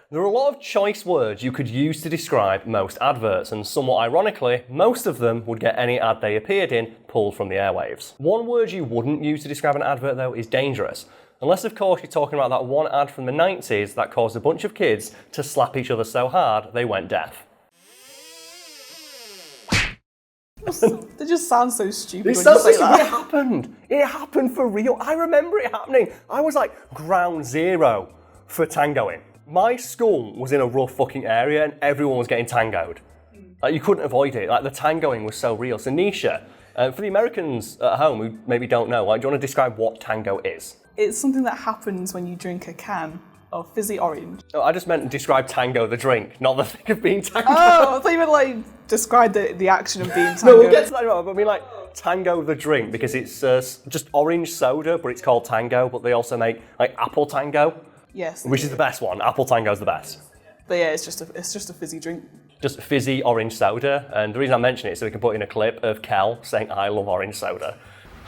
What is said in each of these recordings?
There are a lot of choice words you could use to describe most adverts, and somewhat ironically, most of them would get any ad they appeared in pulled from the airwaves. One word you wouldn't use to describe an advert though is dangerous. Unless of course you're talking about that one ad from the 90s that caused a bunch of kids to slap each other so hard they went deaf. They just sound so stupid. It sounds like that. It happened. It happened for real. I remember it happening. I was like ground zero for tangoing. My school was in a rough fucking area and everyone was getting tangoed. Like, you couldn't avoid it. Like, the tangoing was so real. So Nisha, for the Americans at home who maybe don't know, like, do you want to describe what tango is? It's something that happens when you drink a can of fizzy orange. Oh, I just meant describe tango the drink, not the thing of being tango. Oh, I thought you meant like describe the action of being tango. No, we'll get to that in a moment, but I mean like tango the drink because it's just orange soda, but it's called tango, but they also make like apple tango. Yes. Which is the best one. Apple Tango's the best. But yeah, it's just a fizzy drink. Just fizzy orange soda. And the reason I mention it is so we can put in a clip of Kel saying, I love orange soda.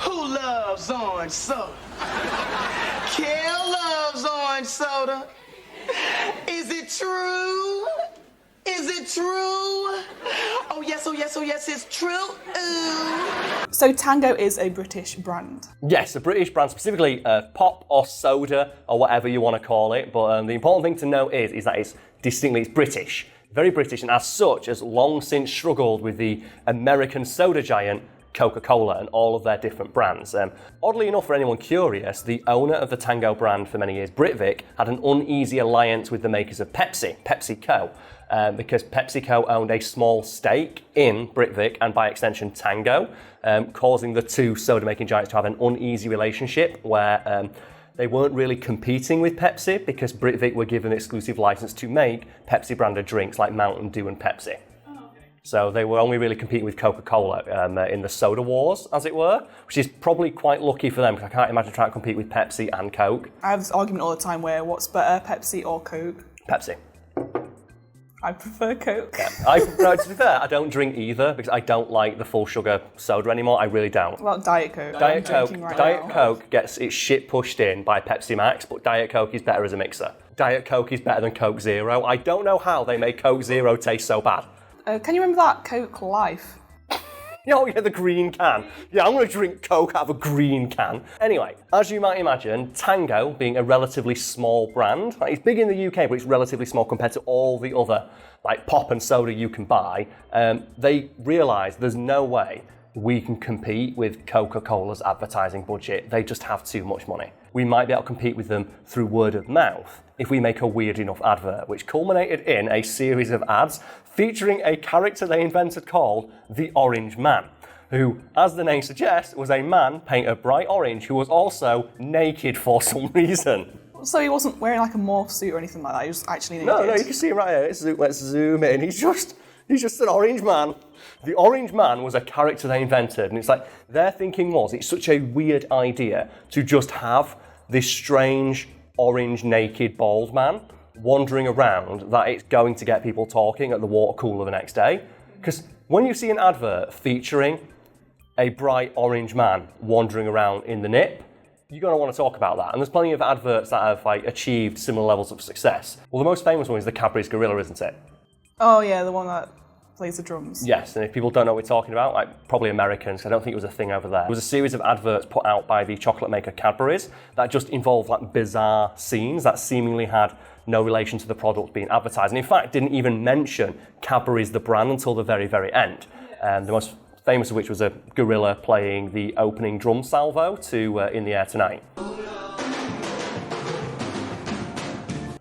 Who loves orange soda? Kel loves orange soda. Is it true? Is it true? Oh yes, it's true. Ooh. So Tango is a British brand. Yes, a British brand, specifically pop or soda or whatever you want to call it. But the important thing to know is that it's British, very British, and as such has long since struggled with the American soda giant Coca Cola and all of their different brands. Oddly enough, for anyone curious, the owner of the Tango brand for many years, Britvic, had an uneasy alliance with the makers of PepsiCo. Because PepsiCo owned a small stake in Britvic and by extension Tango, causing the two soda-making giants to have an uneasy relationship where they weren't really competing with Pepsi because Britvic were given exclusive license to make Pepsi-branded drinks like Mountain Dew and Pepsi. So they were only really competing with Coca Cola in the soda wars, as it were, which is probably quite lucky for them because I can't imagine trying to compete with Pepsi and Coke. I have this argument all the time where what's better, Pepsi or Coke? Pepsi. I prefer Coke. Yeah. No, to be fair, I don't drink either because I don't like the full sugar soda anymore. I really don't. Well, Diet Coke. Diet Coke gets its shit pushed in by Pepsi Max, but Diet Coke is better as a mixer. Diet Coke is better than Coke Zero. I don't know how they make Coke Zero taste so bad. Can you remember that Coke Life? Oh yeah, the green can. Yeah, I'm going to drink Coke out of a green can. Anyway, as you might imagine, Tango, being a relatively small brand, like, it's big in the UK, but it's relatively small compared to all the other like pop and soda you can buy. They realised there's no way we can compete with Coca Cola's advertising budget. They just have too much money. We might be able to compete with them through word of mouth if we make a weird enough advert, which culminated in a series of ads featuring a character they invented called the Orange Man, who, as the name suggests, was a man painted bright orange who was also naked for some reason. So he wasn't wearing like a morph suit or anything like that, he was actually naked? No, you can see him right here. Let's zoom in. He's just an orange man. The Orange Man was a character they invented, and it's like their thinking was it's such a weird idea to just have this strange orange naked bald man wandering around that it's going to get people talking at the water cooler the next day. Because when you see an advert featuring a bright orange man wandering around in the nip, you're going to want to talk about that. And there's plenty of adverts that have like achieved similar levels of success. Well, the most famous one is the Cadbury Gorilla, isn't it? Oh yeah, the one that plays the drums. Yes, and if people don't know what we're talking about, like probably Americans, I don't think it was a thing over there. There was a series of adverts put out by the chocolate maker Cadbury's that just involved like bizarre scenes that seemingly had no relation to the product being advertised. And in fact, didn't even mention Cadbury's the brand until the very, very end. The most famous of which was a gorilla playing the opening drum salvo to In the Air Tonight.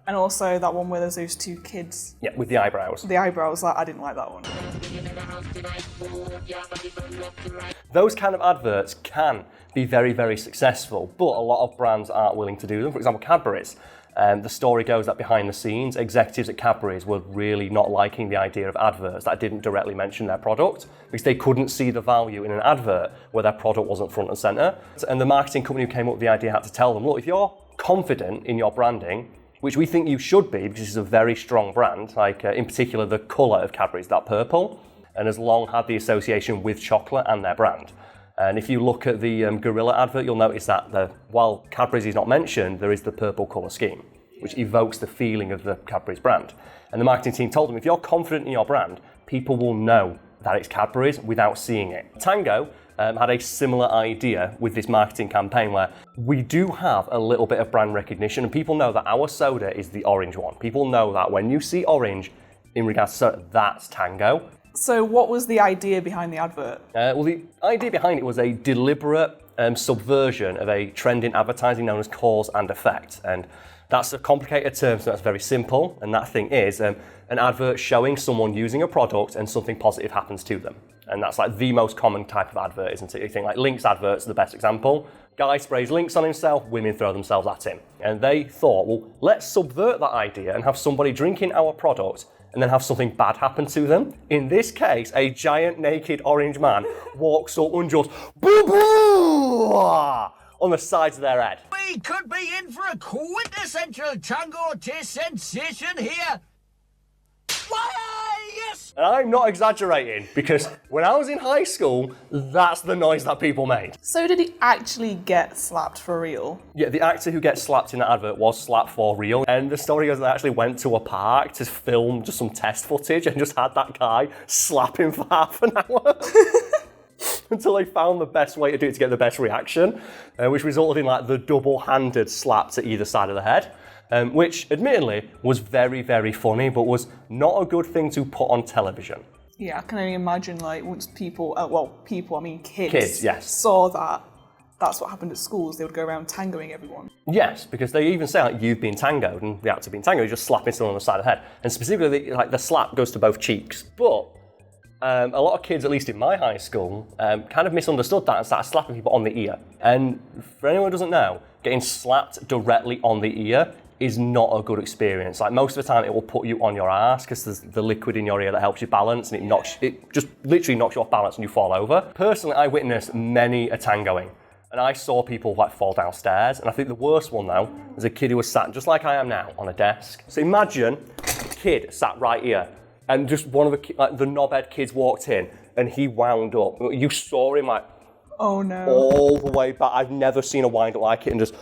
And also that one where there's those two kids. Yeah, with the eyebrows. The eyebrows, I didn't like that one. Those kind of adverts can be very, very successful, but a lot of brands aren't willing to do them. For example, Cadbury's. The story goes that behind the scenes, executives at Cadbury's were really not liking the idea of adverts that didn't directly mention their product because they couldn't see the value in an advert where their product wasn't front and centre. And the marketing company who came up with the idea had to tell them, look, if you're confident in your branding, which we think you should be because it's a very strong brand, like in particular the colour of Cadbury's, that purple, and has long had the association with chocolate and their brand. And if you look at the Gorilla advert, you'll notice that while Cadbury's is not mentioned, there is the purple colour scheme. which evokes the feeling of the Cadbury's brand. And the marketing team told them, if you're confident in your brand, people will know that it's Cadbury's without seeing it. Tango had a similar idea with this marketing campaign where we do have a little bit of brand recognition and people know that our soda is the orange one. People know that when you see orange in regards to soda, that's Tango. So what was the idea behind the advert? Well, the idea behind it was a deliberate subversion of a trend in advertising known as cause and effect. And that's a complicated term, so that's very simple. And that thing is an advert showing someone using a product and something positive happens to them. And that's like the most common type of advert, isn't it? You think like Lynx adverts are the best example. Guy sprays Lynx on himself, women throw themselves at him. And they thought, well, let's subvert that idea and have somebody drinking our product and then have something bad happen to them. In this case, a giant naked orange man walks up and just boo-boo on the sides of their head. We could be in for a quintessential tango taste sensation here. Why, yes! And I'm not exaggerating, because when I was in high school, that's the noise that people made. So did he actually get slapped for real? Yeah, the actor who gets slapped in the advert was slapped for real. And the story goes they actually went to a park to film just some test footage and just had that guy slap him for half an hour. Until they found the best way to do it to get the best reaction, which resulted in like the double-handed slap to either side of the head. Which admittedly was very, very funny, but was not a good thing to put on television. Yeah, I can only imagine like once people, kids yes. saw that, that's what happened at schools. They would go around tangoing everyone. Yes, because they even say like you've been tangoed, and the actor being tangoed, you're just slapping someone on the side of the head. And specifically, like the slap goes to both cheeks. But a lot of kids, at least in my high school, kind of misunderstood that and started slapping people on the ear. And for anyone who doesn't know, getting slapped directly on the ear is not a good experience. Like most of the time it will put you on your ass because there's the liquid in your ear that helps you balance and it just literally knocks you off balance and you fall over. Personally, I witnessed many a tangoing and I saw people like fall downstairs, and I think the worst one though was a kid who was sat just like I am now on a desk. So imagine a kid sat right here and just one of the knobhead kids walked in and he wound up. You saw him like oh no, all the way back. I've never seen a wind up like it, and just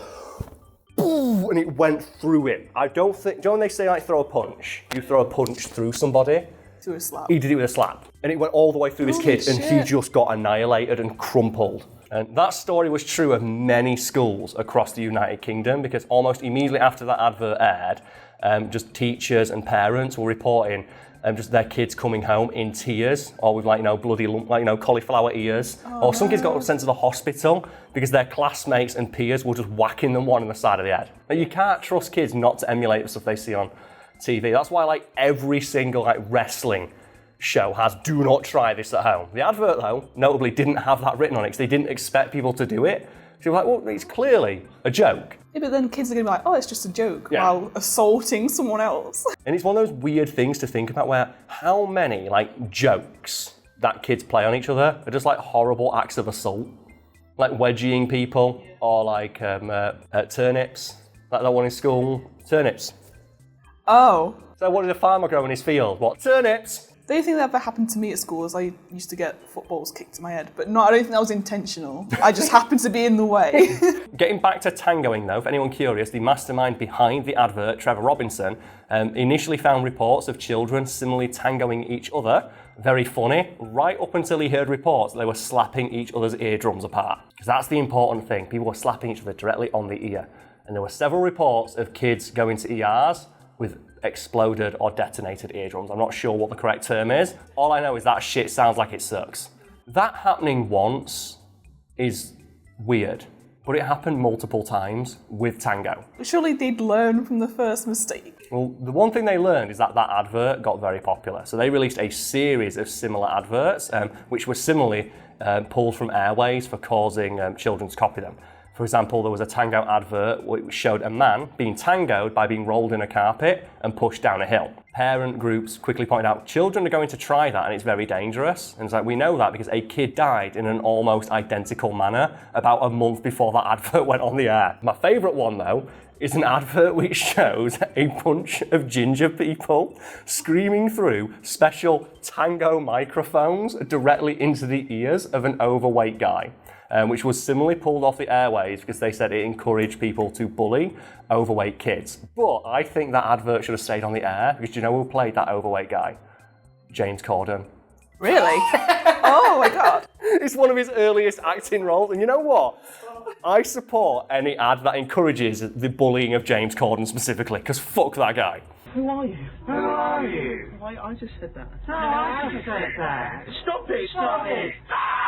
and it went through him. I don't think, do you know when they say like throw a punch? You throw a punch through somebody. to a slap. He did it with a slap. And it went all the way through this kid and he just got annihilated and crumpled. And that story was true of many schools across the United Kingdom because almost immediately after that advert aired, just teachers and parents were reporting just their kids coming home in tears or with bloody cauliflower ears. Or some kids got sent to the hospital because their classmates and peers were just whacking them one in the side of the head. Now, you can't trust kids not to emulate the stuff they see on TV. That's why every single wrestling show has do not try this at home. The advert though, notably didn't have that written on it because they didn't expect people to do it. So you're like, well, it's clearly a joke. Yeah, but then kids are going to be like, oh, it's just a joke while assaulting someone else. And it's one of those weird things to think about where how many jokes that kids play on each other are just horrible acts of assault. Like wedging people or turnips. Like that one in school. Turnips. Oh. So what did a farmer grow in his field? What? Turnips! The only thing that ever happened to me at school is I used to get footballs kicked to my head, but I don't think that was intentional. I just happened to be in the way. Getting back to tangoing though, for anyone curious, the mastermind behind the advert, Trevor Robinson, initially found reports of children similarly tangoing each other. Very funny, right up until he heard reports that they were slapping each other's eardrums apart. Because that's the important thing, people were slapping each other directly on the ear. And there were several reports of kids going to ERs with exploded or detonated eardrums. I'm not sure what the correct term is. All I know is that shit sounds like it sucks. That happening once is weird, but it happened multiple times with Tango. Surely they'd learn from the first mistake. Well, the one thing they learned is that advert got very popular. So they released a series of similar adverts, which were similarly pulled from airways for causing children to copy them. For example, there was a Tango advert which showed a man being tangoed by being rolled in a carpet and pushed down a hill. Parent groups quickly pointed out, children are going to try that and it's very dangerous. And it's we know that because a kid died in an almost identical manner about a month before that advert went on the air. My favourite one though is an advert which shows a bunch of ginger people screaming through special Tango microphones directly into the ears of an overweight guy. which was similarly pulled off the airwaves because they said it encouraged people to bully overweight kids. But I think that advert should have stayed on the air because do you know who played that overweight guy? James Corden. Really? Oh my god. It's one of his earliest acting roles, and you know what? I support any ad that encourages the bullying of James Corden specifically, because fuck that guy. Who are you? Who are you? I just said that. No, I just said that. Stop it! Stop it! Ah!